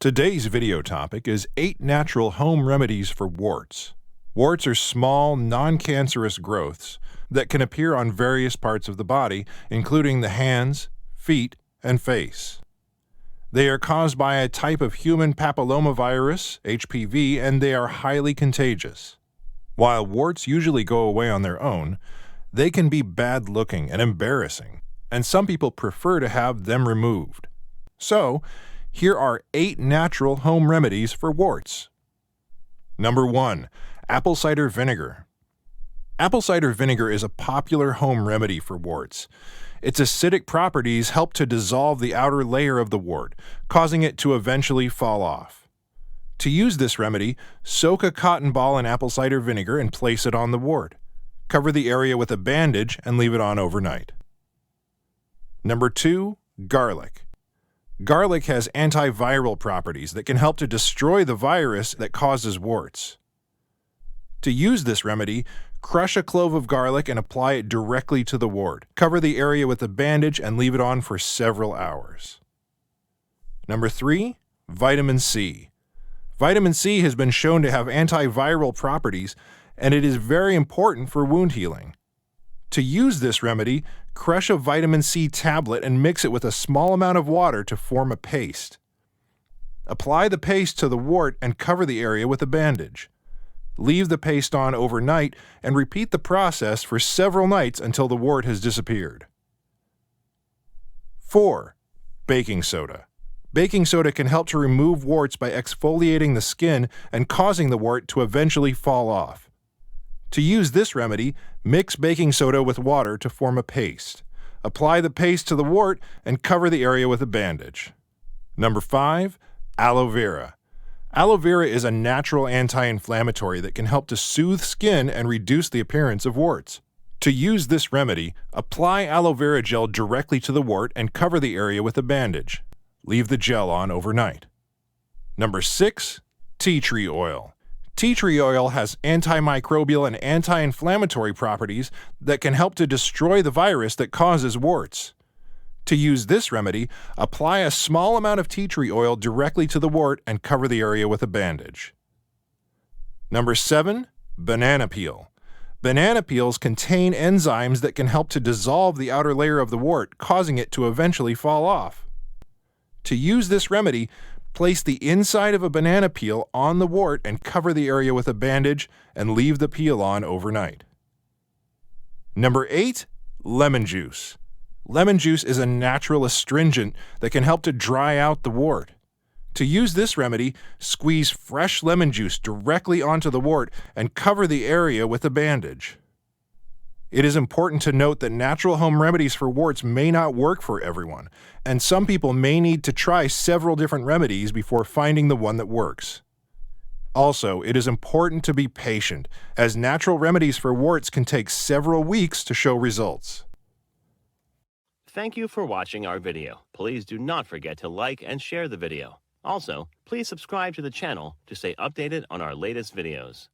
Today's video topic is 8 natural home remedies for warts. Warts are small, non-cancerous growths that can appear on various parts of the body, including the hands, feet, and face. They are caused by a type of human papillomavirus, HPV, and they are highly contagious. While warts usually go away on their own, they can be bad-looking and embarrassing, and some people prefer to have them removed. So, here are 8 natural home remedies for warts. Number 1. Apple cider vinegar. Apple cider vinegar is a popular home remedy for warts. Its acidic properties help to dissolve the outer layer of the wart, causing it to eventually fall off. To use this remedy, soak a cotton ball in apple cider vinegar and place it on the wart. Cover the area with a bandage and leave it on overnight. Number 2. Garlic. Garlic has antiviral properties that can help to destroy the virus that causes warts. To use this remedy, crush a clove of garlic and apply it directly to the wart. Cover the area with a bandage and leave it on for several hours. Number 3. Vitamin C. Vitamin C has been shown to have antiviral properties, and it is very important for wound healing. To use this remedy, crush a vitamin C tablet and mix it with a small amount of water to form a paste. Apply the paste to the wart and cover the area with a bandage. Leave the paste on overnight and repeat the process for several nights until the wart has disappeared. 4. Baking soda. Baking soda can help to remove warts by exfoliating the skin and causing the wart to eventually fall off. To use this remedy, mix baking soda with water to form a paste. Apply the paste to the wart and cover the area with a bandage. Number 5. Aloe vera. Aloe vera is a natural anti-inflammatory that can help to soothe skin and reduce the appearance of warts. To use this remedy, apply aloe vera gel directly to the wart and cover the area with a bandage. Leave the gel on overnight. Number 6. Tea tree oil. Tea tree oil has antimicrobial and anti-inflammatory properties that can help to destroy the virus that causes warts. To use this remedy, apply a small amount of tea tree oil directly to the wart and cover the area with a bandage. Number 7. Banana peel. Banana peels contain enzymes that can help to dissolve the outer layer of the wart, causing it to eventually fall off. To use this remedy, place the inside of a banana peel on the wart and cover the area with a bandage and leave the peel on overnight. Number 8. Lemon juice. Lemon juice is a natural astringent that can help to dry out the wart. To use this remedy, squeeze fresh lemon juice directly onto the wart and cover the area with a bandage. It is important to note that natural home remedies for warts may not work for everyone, and some people may need to try several different remedies before finding the one that works. Also, it is important to be patient, as natural remedies for warts can take several weeks to show results. Thank you for watching our video. Please do not forget to like and share the video. Also, please subscribe to the channel to stay updated on our latest videos.